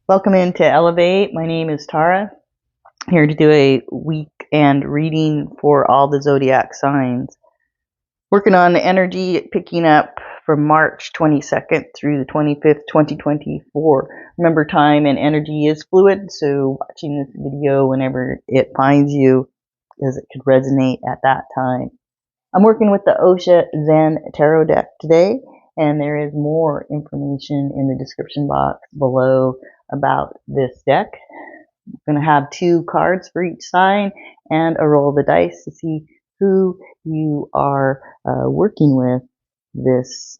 Welcome into Elevate. My name is Tara, here to do a weekend reading for all the Zodiac signs. Working on the energy picking up from March 22nd through the 25th, 2024. Remember, time and energy is fluid, so watching this video whenever it finds you, as it could resonate at that time. I'm working with the Osho Zen Tarot deck today, and there is more information in the description box below about this deck. I'm going to have 2 cards for each sign and a roll of the dice to see who you are working with this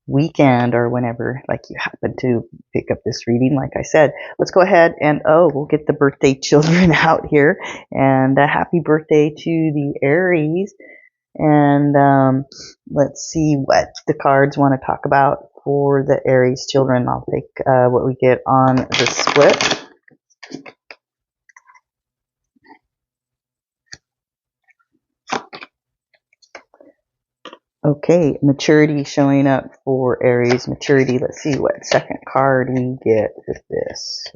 weekend, or whenever you happen to pick up this reading. Like I said, let's go ahead and we'll get the birthday children out here, and a happy birthday to the Aries. And let's see what the cards want to talk about for the Aries children. I'll take what we get on the split. Okay, maturity showing up for Aries. Maturity. Let's see what second card we get with this.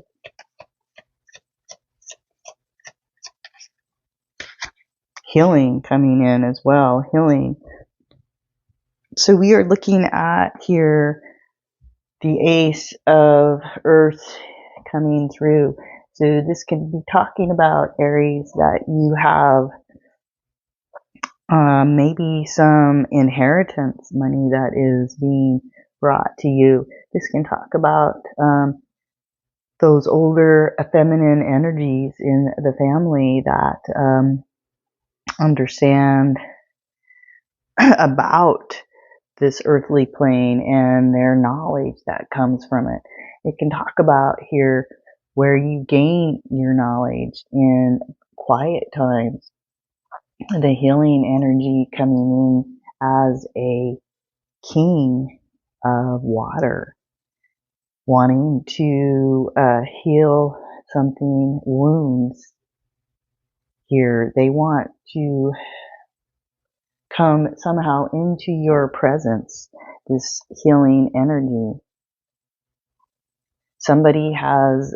Healing coming in as well. Healing. So we are looking at here the Ace of Earth coming through. So this could be talking about, Aries, that you have maybe some inheritance money that is being brought to you. This can talk about those older feminine energies in the family that understand about this earthly plane and their knowledge that comes from it. It can talk about here where you gain your knowledge in quiet times. The healing energy coming in as a king of water, wanting to heal something, wounds here. They want to come somehow into your presence, this healing energy. Somebody has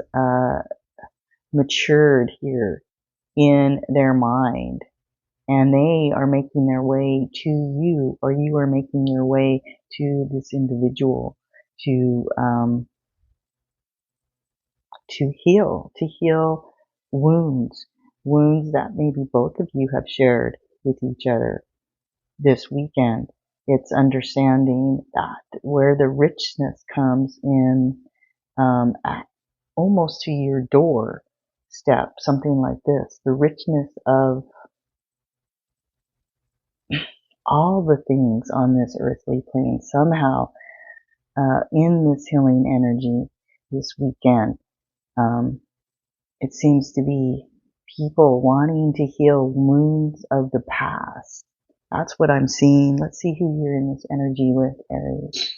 matured here in their mind, and they are making their way to you, or you are making your way to this individual to heal wounds that maybe both of you have shared with each other this weekend. It's understanding that where the richness comes in at almost to your door step, something like this, the richness of all the things on this earthly plane somehow in this healing energy this weekend. It seems to be people wanting to heal wounds of the past. That's what I'm seeing. Let's see who you're in this energy with, Aries.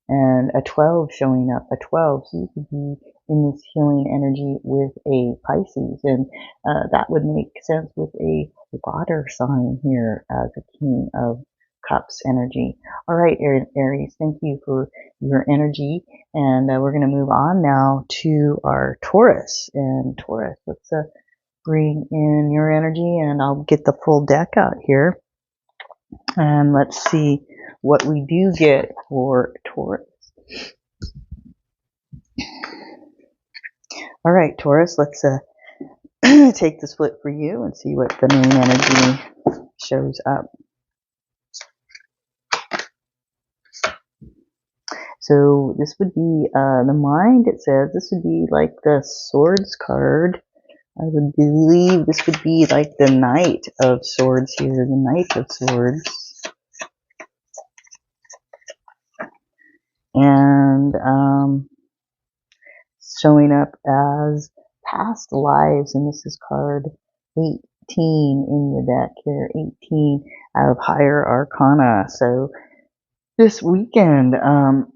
And a 12 showing up. A 12. So you could be in this healing energy with a Pisces. And that would make sense with a water sign here as a King of Cups energy. All right, Aries, thank you for your energy. And we're going to move on now to our Taurus. And Taurus, let's bring in your energy, and I'll get the full deck out here. And let's see what we do get for Taurus. All right, Taurus, let's take the split for you and see what the main energy shows up. So this would be the mind. It says this would be like the Swords card. I would believe this would be like the Knight of Swords here, the Knight of Swords. And showing up as past lives, and this is card 18 in the deck here, 18 out of Higher Arcana. So this weekend,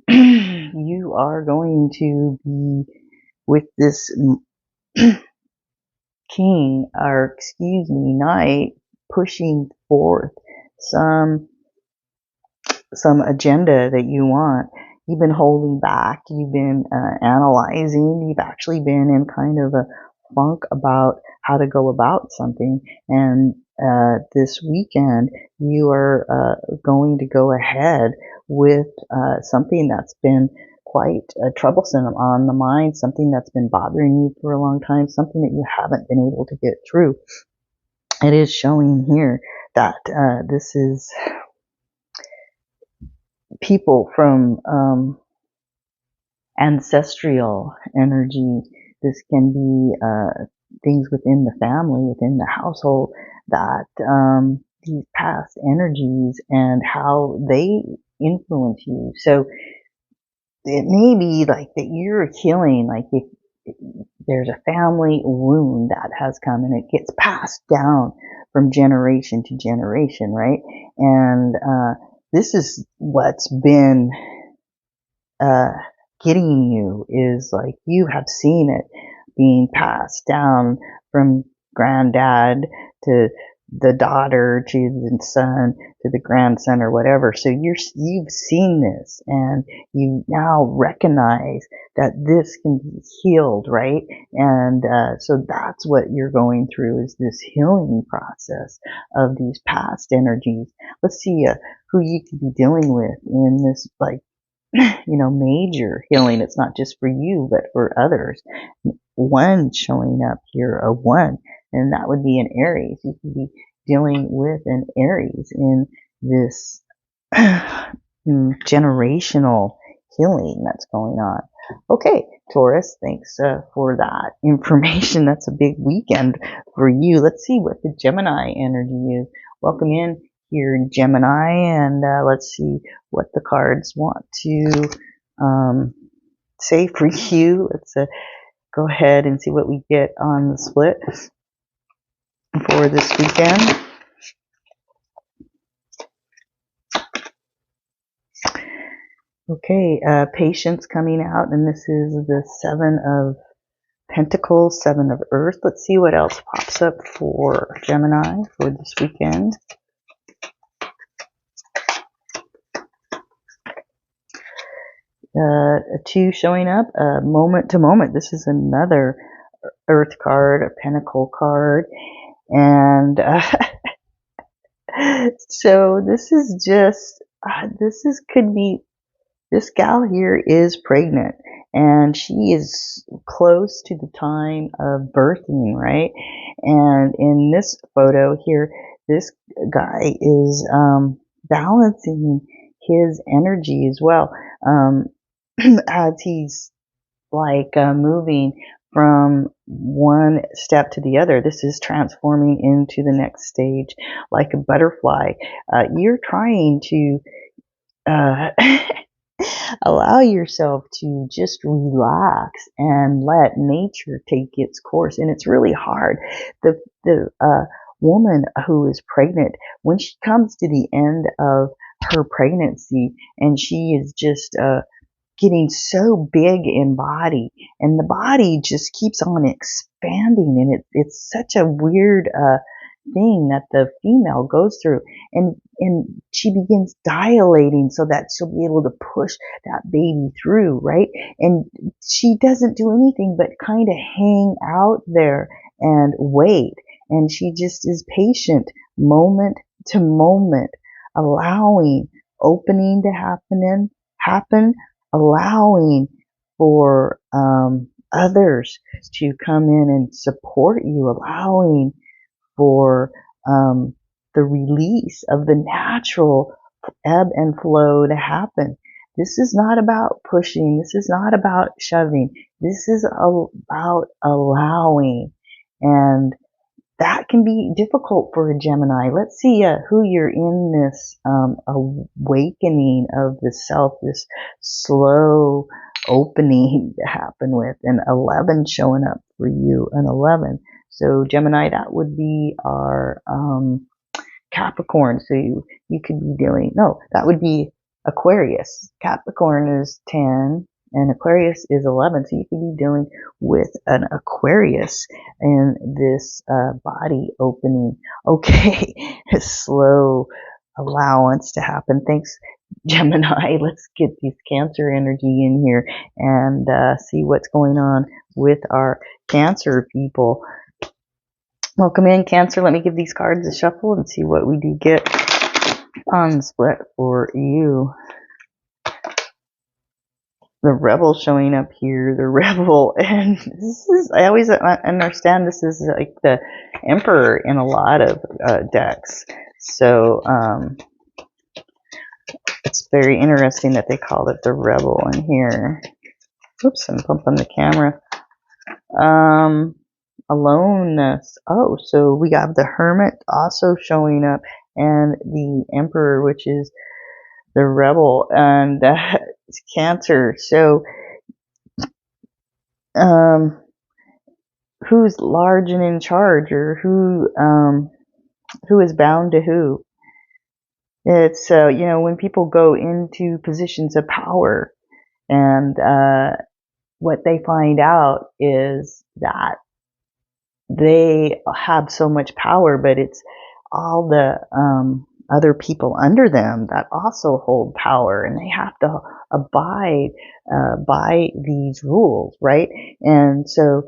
you are going to be with this king, or excuse me, knight, pushing forth some agenda that you want. you've been holding back, you've been analyzing, you've actually been in kind of a funk about how to go about something. And this weekend, you are going to go ahead with something that's been quite troublesome on the mind, something that's been bothering you for a long time, something that you haven't been able to get through. It is showing here that this is people from ancestral energy. This can be things within the family, within the household, that these past energies and how they influence you. So it may be like that you're healing, like if there's a family wound that has come and it gets passed down from generation to generation, right? And this is what's been getting you, is like you have seen it being passed down from granddad to the daughter to the son to the grandson or whatever. So you've seen this, and you now recognize that this can be healed, right? And so that's what you're going through, is this healing process of these past energies. Let's see who you could be dealing with in this, like, major healing. It's not just for you, but for others. One showing up here, a one, and that would be an Aries. You could be dealing with an Aries in this generational healing that's going on. Okay, Taurus, thanks for that information. That's a big weekend for you. Let's see what the Gemini energy is. Welcome in here in Gemini, and let's see what the cards want to say for you. Let's go ahead and see what we get on the split for this weekend. Okay, patience coming out, and this is the Seven of Pentacles, Seven of Earth. Let's see what else pops up for Gemini for this weekend. A two showing up, moment to moment. This is another Earth card, a Pentacle card, and so this is just this gal here is pregnant, and she is close to the time of birthing, right? And in this photo here, this guy is balancing his energy as well, as he's like moving from one step to the other. This is transforming into the next stage like a butterfly. You're trying to allow yourself to just relax and let nature take its course. And it's really hard. The woman who is pregnant, when she comes to the end of her pregnancy and she is just getting so big in body, and the body just keeps on expanding, and it's such a weird thing that the female goes through, and she begins dilating so that she'll be able to push that baby through, right? And she doesn't do anything but kind of hang out there and wait, and she just is patient moment to moment, allowing opening to happen, allowing for others to come in and support you, allowing for the release of the natural ebb and flow to happen. This is not about pushing. This is not about shoving. This is about allowing. And that can be difficult for a Gemini. Let's see who you're in this awakening of the self, this slow opening to happen with. An 11 showing up for you, an 11. So Gemini, that would be our Capricorn. So you could be dealing, no, that would be Aquarius. Capricorn is 10 and Aquarius is 11. So you could be dealing with an Aquarius in this body opening. Okay, a slow allowance to happen. Thanks Gemini. Let's get this Cancer energy in here and see what's going on with our Cancer people. Welcome in, Cancer. Let me give these cards a shuffle and see what we do get on the split for you. The Rebel showing up here, the Rebel, and this is, I always understand this is like the Emperor in a lot of decks. So it's very interesting that they called it the Rebel in here. Oops, I'm bumping the camera. Aloneness. Oh, so we got the Hermit also showing up, and the Emperor, which is the Rebel, and it's Cancer. So who's large and in charge, or who is bound to who? It's you know, when people go into positions of power, and what they find out is that they have so much power, but it's all the other people under them that also hold power, and they have to abide by these rules, right? And so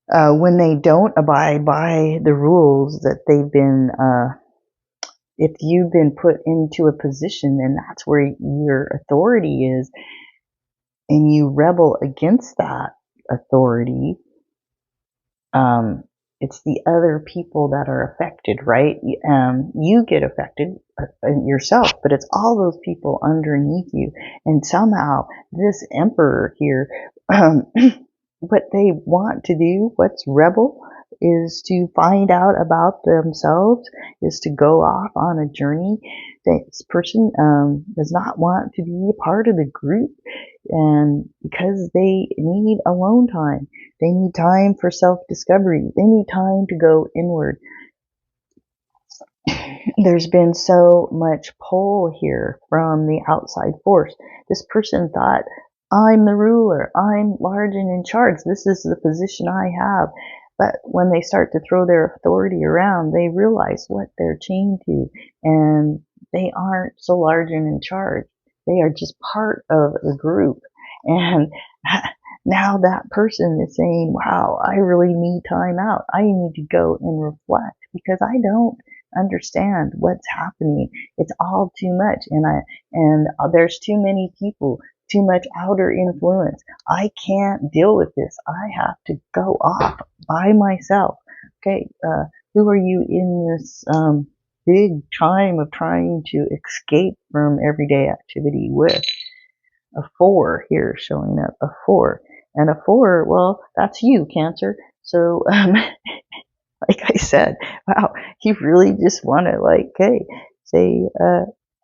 when they don't abide by the rules that they've been, if you've been put into a position, then that's where your authority is, and you rebel against that authority, it's the other people that are affected, right? You get affected yourself, but it's all those people underneath you. And somehow this Emperor here, what they want to do, what's rebel, is to find out about themselves, is to go off on a journey. This person does not want to be a part of the group, and because they need alone time. They need time for self-discovery. They need time to go inward. There's been so much pull here from the outside force. This person thought, I'm the ruler. I'm large and in charge. This is the position I have. But when they start to throw their authority around, they realize what they're chained to, and they aren't so large and in charge. They are just part of the group. And now that person is saying, wow, I really need time out. I need to go and reflect because I don't understand what's happening. It's all too much. And there's too many people, too much outer influence. I can't deal with this. I have to go off by myself. Okay. Who are you in this, big time of trying to escape from everyday activity with? A 4 here showing up, a 4. And a 4, well, that's you, Cancer. So, like I said, wow, you really just want to, like, hey, say,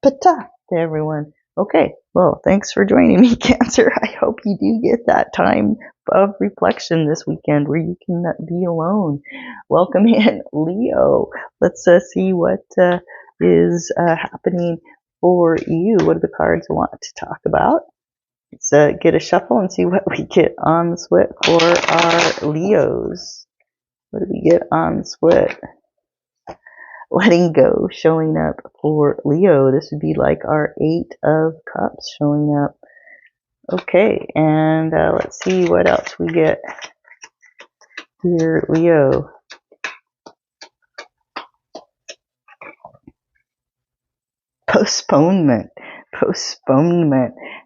pata to everyone. Okay, well, thanks for joining me, Cancer. I hope you do get that time of reflection this weekend where you can be alone. Welcome in, Leo. Let's see what is happening for you. What are the cards I want to talk about? Let's get a shuffle and see what we get on the split for our Leos. What do we get on the split? Letting go showing up for Leo. This would be like our 8 of Cups showing up. Okay, and let's see what else we get here, Leo. Postponement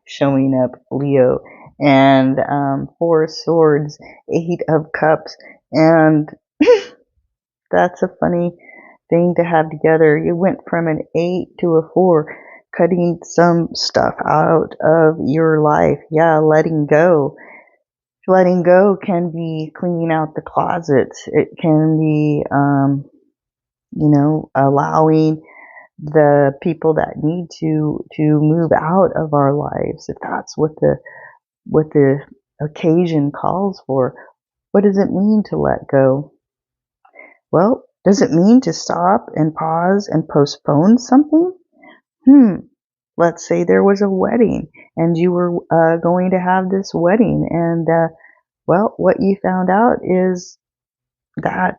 showing up, Leo. And 4 of Swords, 8 of Cups, and that's a funny thing to have together. You went from an 8 to a 4, cutting some stuff out of your life. Yeah, letting go. Letting go can be cleaning out the closets. It can be, you know, allowing the people that need to move out of our lives, if that's what the occasion calls for. What does it mean to let go? Well, does it mean to stop and pause and postpone something? Let's say there was a wedding and you were going to have this wedding, and well, what you found out is that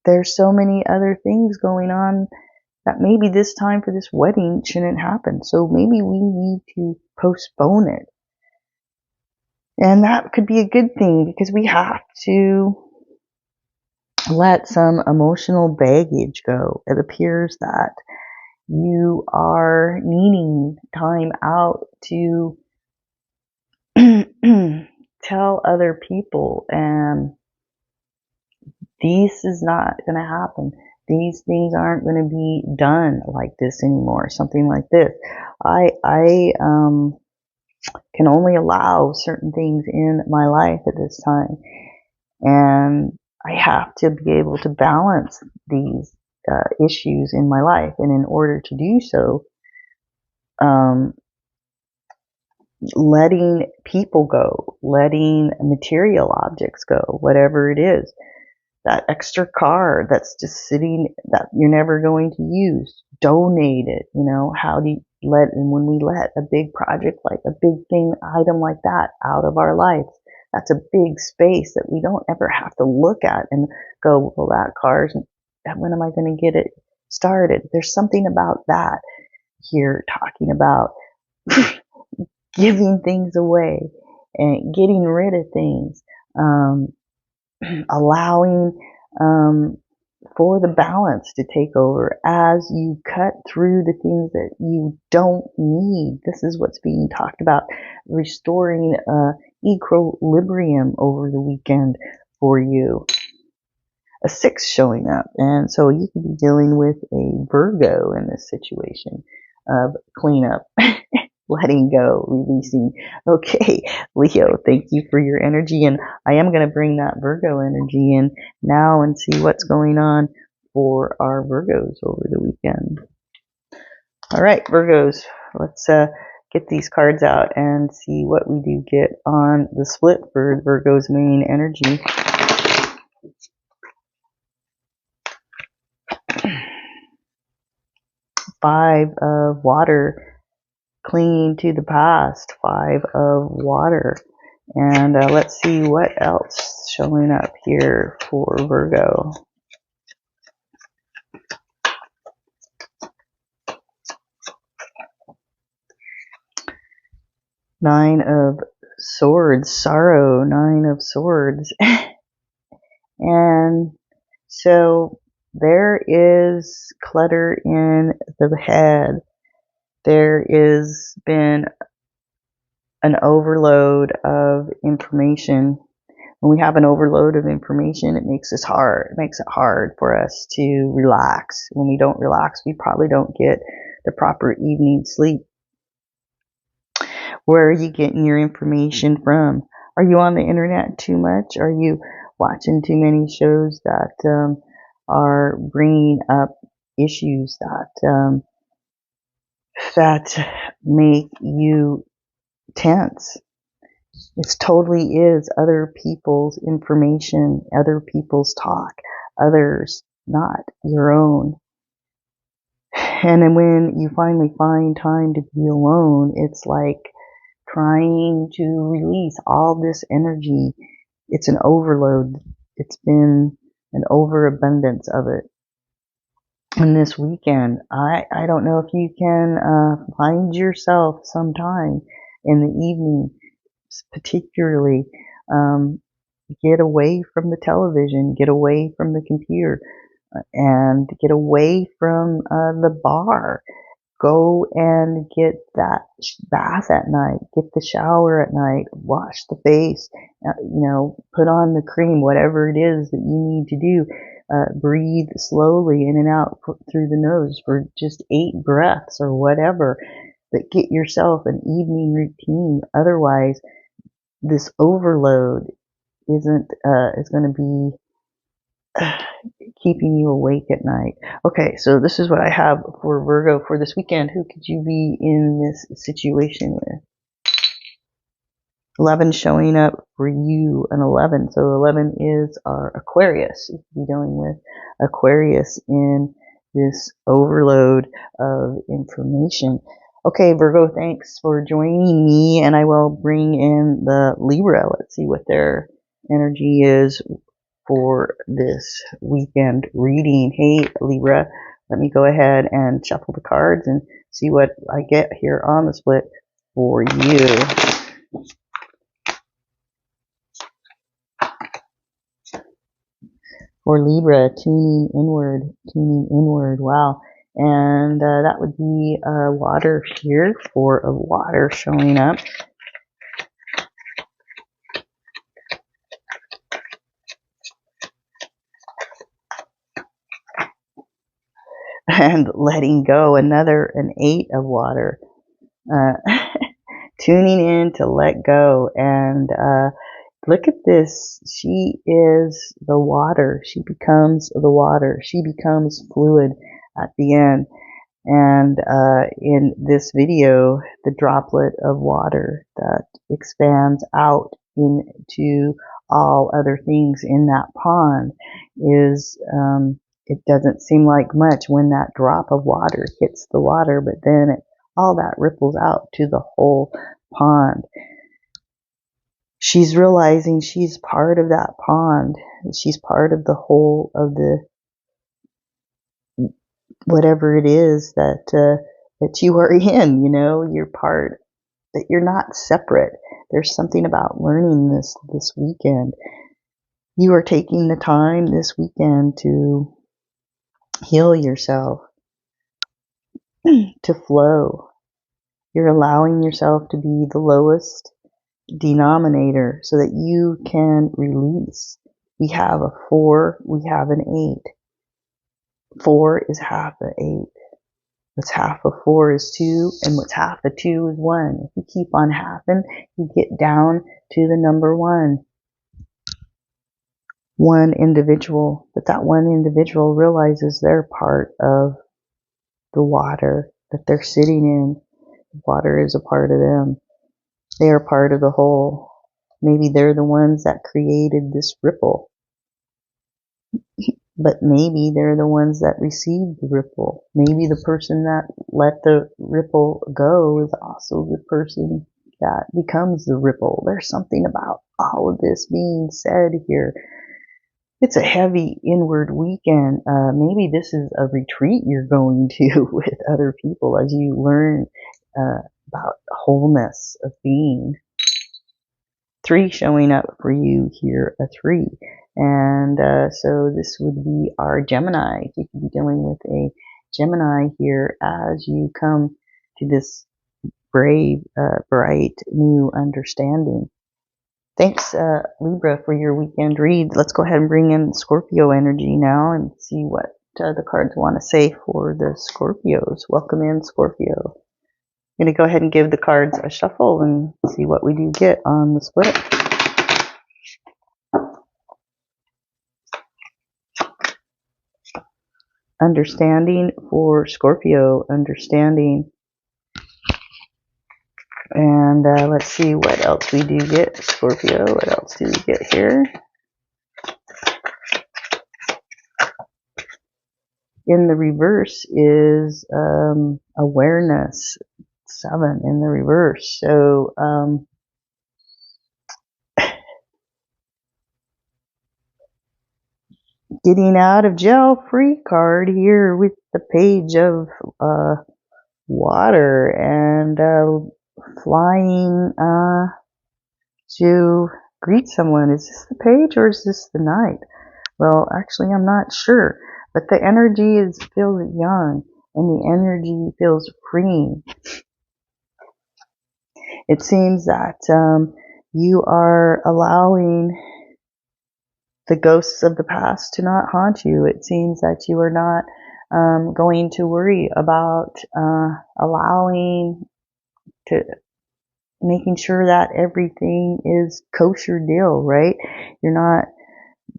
there's so many other things going on that maybe this time for this wedding shouldn't happen. So maybe we need to postpone it. And that could be a good thing, because we have to let some emotional baggage go. It appears that you are needing time out to tell other people, and this is not going to happen. These things aren't going to be done like this anymore. Something like this. I can only allow certain things in my life at this time, and I have to be able to balance these issues in my life. And in order to do so, letting people go, letting material objects go, whatever it is, that extra car that's just sitting that you're never going to use, donate it. How do you and when we let a big project, like a big thing, item like that out of our lives, that's a big space that we don't ever have to look at and go, well, that car's, when am I going to get it started? There's something about that here, talking about giving things away and getting rid of things, allowing for the balance to take over as you cut through the things that you don't need. This is what's being talked about, restoring equilibrium over the weekend for you. A 6 showing up, and so you could be dealing with a Virgo in this situation of cleanup. Letting go, releasing. Okay, Leo, thank you for your energy, and I am going to bring that Virgo energy in now and see what's going on for our Virgos over the weekend. All right, Virgos, let's get these cards out and see what we do get on the split for Virgo's main energy. Five of water. Clinging to the past, 5 of water. And let's see what else showing up here for Virgo. Nine of Swords, sorrow, 9 of Swords. And so there is clutter in the head. There has been an overload of information. When we have an overload of information, it makes it hard for us to relax. When we don't relax, we probably don't get the proper evening sleep. Where are you getting your information from? Are you on the internet too much? Are you watching too many shows that are bringing up issues that make you tense? It totally is other people's information, other people's talk, others, not your own. And then when you finally find time to be alone, it's like trying to release all this energy. It's an overload. It's been an overabundance of it. And this weekend, I don't know if you can find yourself sometime in the evening, particularly get away from the television, get away from the computer, and get away from the bar. Go and get that bath at night, get the shower at night, wash the face, put on the cream, whatever it is that you need to do. Breathe slowly in and out through the nose for just 8 breaths or whatever. But get yourself an evening routine. Otherwise, this overload is going to be keeping you awake at night. Okay, so this is what I have for Virgo for this weekend. Who could you be in this situation with? 11 showing up for you, an 11. So 11 is our Aquarius. You could be dealing with Aquarius in this overload of information. Okay, Virgo, thanks for joining me, and I will bring in the Libra. Let's see what their energy is for this weekend reading. Hey, Libra, let me go ahead and shuffle the cards and see what I get here on the split for you. For Libra, tuning inward, wow. And that would be water here, for a water showing up. And letting go, an 8 of water. Tuning in to let go. And look at this. She is the water. She becomes the water. She becomes fluid at the end. And in this video, the droplet of water that expands out into all other things in that pond is, it doesn't seem like much when that drop of water hits the water, but then all that ripples out to the whole pond. She's realizing she's part of that pond. She's part of the whole of the whatever it is that you are in. You know, you're part. That you're not separate. There's something about learning this weekend. You are taking the time this weekend to heal yourself, to flow. You're allowing yourself to be the lowest denominator so that you can release. We have a 4, we have an 8. 4 is half of 8. What's half of 4 is 2, and what's half of 2 is 1. If you keep on halving, you get down to the number 1. One individual, but that one individual realizes they're part of the water that they're sitting in. The water is a part of them. They are part of the whole. Maybe they're the ones that created this ripple, but maybe they're the ones that received the ripple. Maybe the person that let the ripple go is also the person that becomes the ripple. There's something about all of this being said here. It's a heavy inward weekend. Maybe this is a retreat you're going to with other people as you learn about wholeness of being. 3 showing up for you here, a 3. And so this would be our Gemini. You could be dealing with a Gemini here as you come to this brave, bright, new understanding. Thanks, Libra, for your weekend read. Let's go ahead and bring in Scorpio energy now and see what the cards want to say for the Scorpios. Welcome in, Scorpio. I'm going to go ahead and give the cards a shuffle and see what we do get on the split. Understanding for Scorpio, understanding. And let's see what else we do get, Scorpio. What else do we get here? In the reverse is awareness. 7 in the reverse. So getting out of jail free card here with the page of water and flying to greet someone. Is this the page or is this the knight? Well, actually, I'm not sure, but the energy feels young and the energy feels freeing. It seems that you are allowing the ghosts of the past to not haunt you. It seems that you are not going to worry about making sure that everything is kosher deal, right? You're not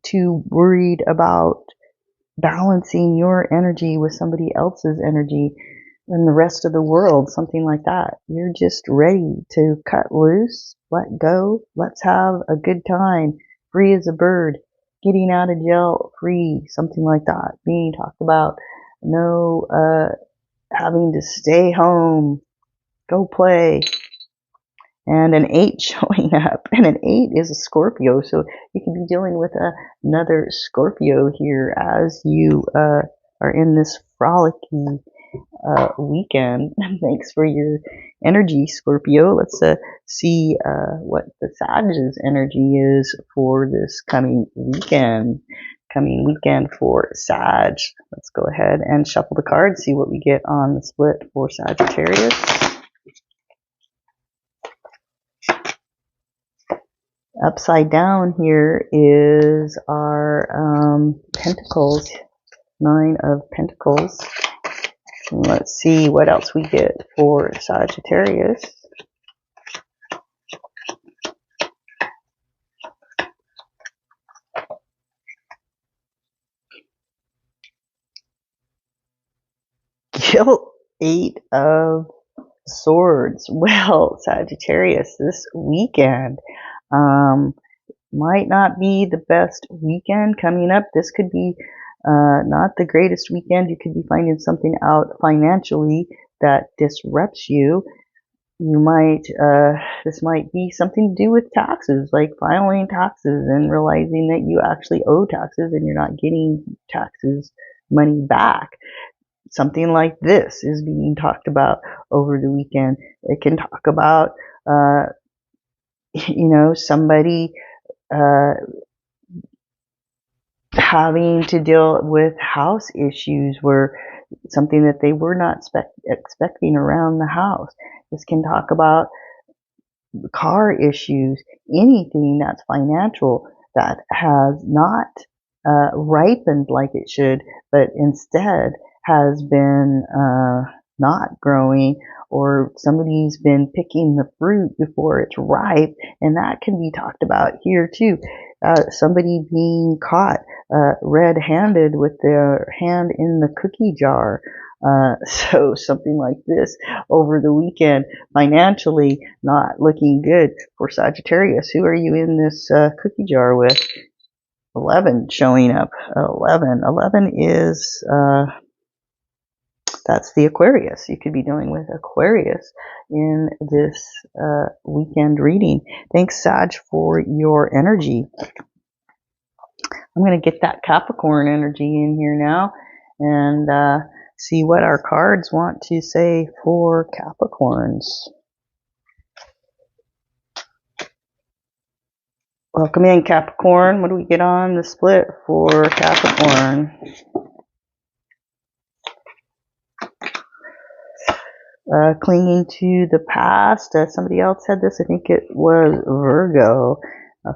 too worried about balancing your energy with somebody else's energy and the rest of the world, something like that. You're just ready to cut loose, let go, let's have a good time, free as a bird, getting out of jail free, something like that, being talked about, no having to stay home, go play. And an 8 showing up, and an 8 is a Scorpio, so you could be dealing with another Scorpio here as you are in this frolicky weekend. Thanks for your energy, Scorpio. Let's see what the Sag's energy is for this coming weekend. Coming weekend for Sag. Let's go ahead and shuffle the cards, see what we get on the split for Sagittarius. Upside down here is our Pentacles, 9 of Pentacles. Let's see what else we get for Sagittarius. Guilt, 8 of Swords. Well, Sagittarius, this weekend might not be the best weekend coming up. This could be not the greatest weekend. You could be finding something out financially that disrupts you. You might, this might be something to do with taxes, like filing taxes and realizing that you actually owe taxes and you're not getting taxes money back. Something like this is being talked about over the weekend. It can talk about, somebody having to deal with house issues where something that they were not expecting around the house. This can talk about car issues, anything that's financial that has not ripened like it should, but instead has been not growing, or somebody's been picking the fruit before it's ripe, and that can be talked about here too. Somebody being caught red-handed with their hand in the cookie jar. So something like this over the weekend, financially not looking good for Sagittarius. Who are you in this cookie jar with? 11 showing up. 11 is that's the Aquarius. You could be dealing with Aquarius in this weekend reading. Thanks, Sag, for your energy. I'm going to get that Capricorn energy in here now and see what our cards want to say for Capricorns. Welcome in, Capricorn. What do we get on the split for Capricorn? Clinging to the past. Somebody else had this. I think it was Virgo.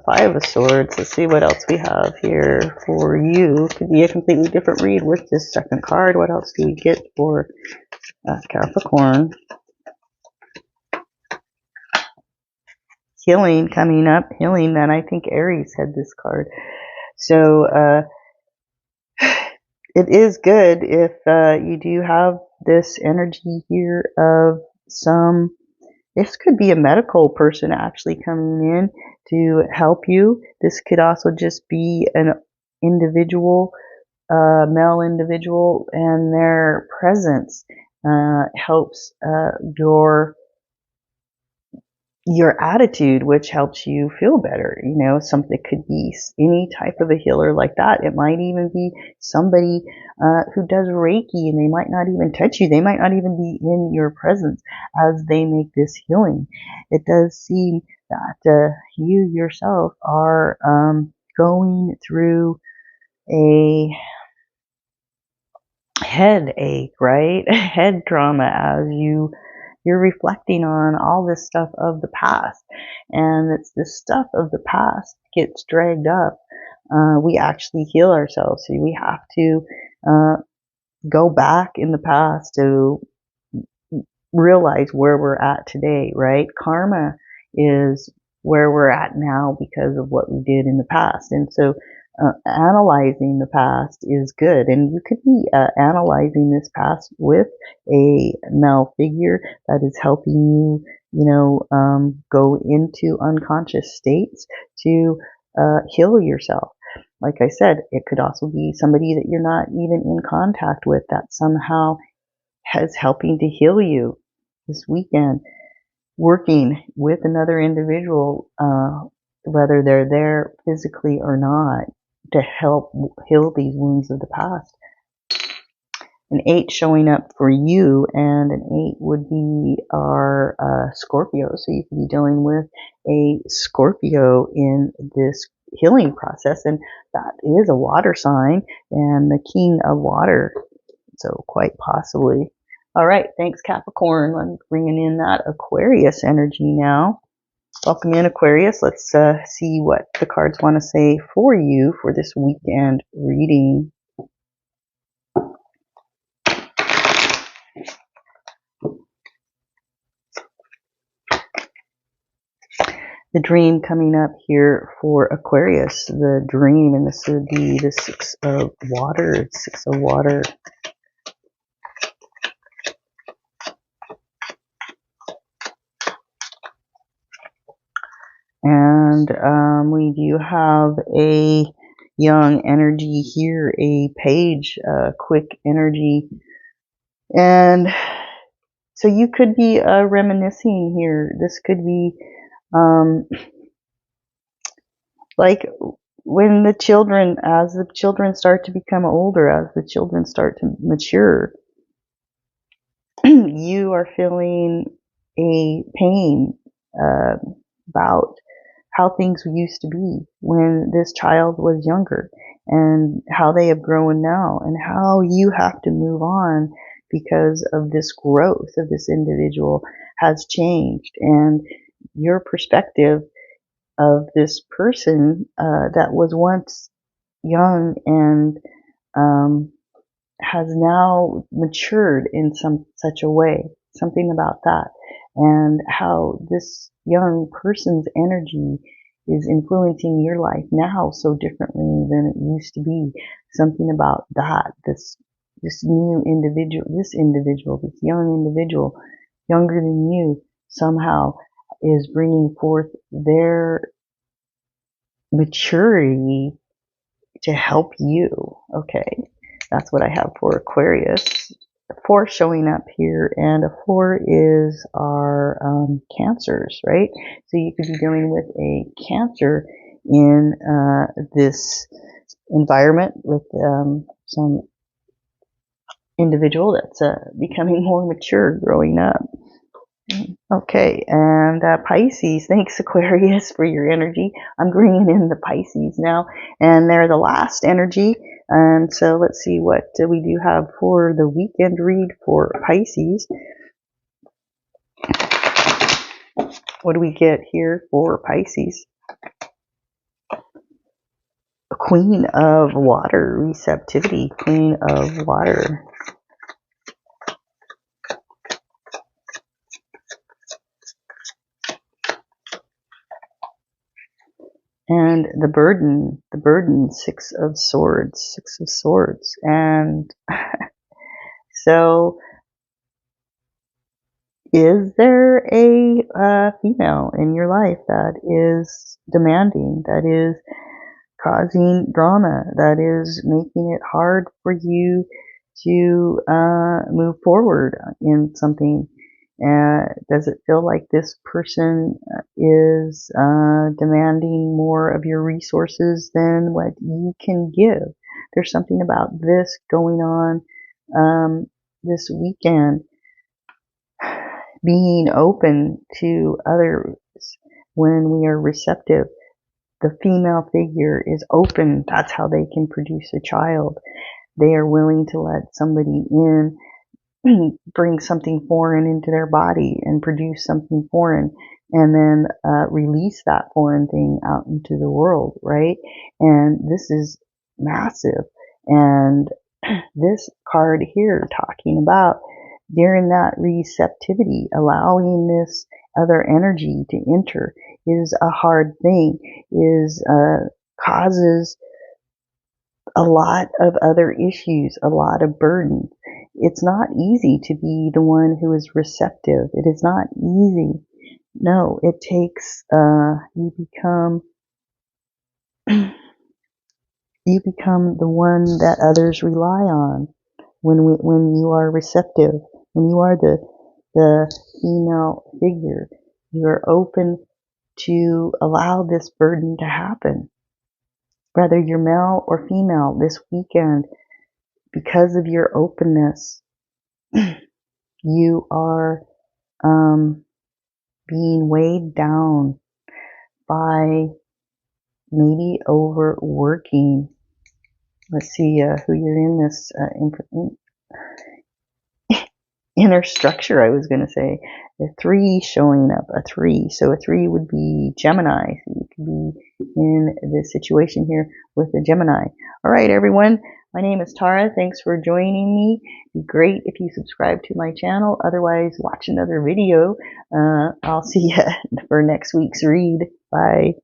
5 of Swords. Let's see what else we have here for you. Could be a completely different read with this second card. What else do we get for Capricorn? Healing coming up. Healing, then I think Aries had this card. So it is good if you do have this energy here of some, this could be a medical person actually coming in to help you. This could also just be an individual, male individual, and their presence helps your attitude, which helps you feel better. Something could be any type of a healer like that. It might even be somebody who does Reiki, and they might not even touch you. They might not even be in your presence as they make this healing. It does seem that you yourself are going through a headache, right? Head trauma as you're reflecting on all this stuff of the past, and it's this stuff of the past gets dragged up. We actually heal ourselves, so we have to go back in the past to realize where we're at today, right? Karma is where we're at now because of what we did in the past, and so analyzing the past is good. And you could be analyzing this past with a male figure that is helping you, go into unconscious states to heal yourself. Like I said, it could also be somebody that you're not even in contact with that somehow is helping to heal you this weekend, working with another individual, whether they're there physically or not, to help heal these wounds of the past. an 8 showing up for you, and an 8 would be our Scorpio. So you could be dealing with a Scorpio in this healing process, and that is a water sign and the king of water. So quite possibly. All right, thanks Capricorn. I'm bringing in that Aquarius energy now. Welcome in Aquarius. Let's see what the cards want to say for you for this weekend reading. The dream coming up here for Aquarius. The dream, and this would be the 6 of water. 6 of water. And we do have a young energy here, a page, quick energy. And so you could be reminiscing here. This could be like when the children, as the children start to become older, as the children start to mature, you are feeling a pain about how things used to be when this child was younger, and how they have grown now, and how you have to move on because of this growth of this individual has changed, and your perspective of this person that was once young and has now matured in such a way, something about that, and how this young person's energy is influencing your life now so differently than it used to be. Something about that, this new individual, this young individual, younger than you, somehow is bringing forth their maturity to help you. Okay, that's what I have for Aquarius. 4 showing up here, and a 4 is our Cancers, right? So you could be dealing with a Cancer in this environment with some individual that's becoming more mature, growing up. Okay, and Pisces, thanks Aquarius for your energy. I'm bringing in the Pisces now, and they're the last energy. And so let's see what we do have for the weekend read for Pisces. What do we get here for Pisces? Queen of Water, receptivity, Queen of Water. And the burden, 6 of Swords, 6 of Swords. And so is there a female in your life that is demanding, that is causing drama, that is making it hard for you to move forward in something? Does it feel like this person is demanding more of your resources than what you can give? There's something about this going on this weekend. Being open to others when we are receptive. The female figure is open. That's how they can produce a child. They are willing to let somebody in, bring something foreign into their body and produce something foreign, and then release that foreign thing out into the world, right? And this is massive. And this card here talking about during that receptivity, allowing this other energy to enter is a hard thing, is causes a lot of other issues, a lot of burden. It's not easy to be the one who is receptive. It is not easy. No, it takes, you become the one that others rely on when you are receptive, when you are the female figure. You are open to allow this burden to happen. Whether you're male or female, this weekend, because of your openness, you are being weighed down by maybe overworking. Let's see who you're in this inner structure, I was going to say. A 3 showing up, a 3. So a 3 would be Gemini. So you could be in this situation here with a Gemini. All right, everyone. My name is Tara. Thanks for joining me. It'd be great if you subscribe to my channel. Otherwise, watch another video. I'll see you for next week's read. Bye.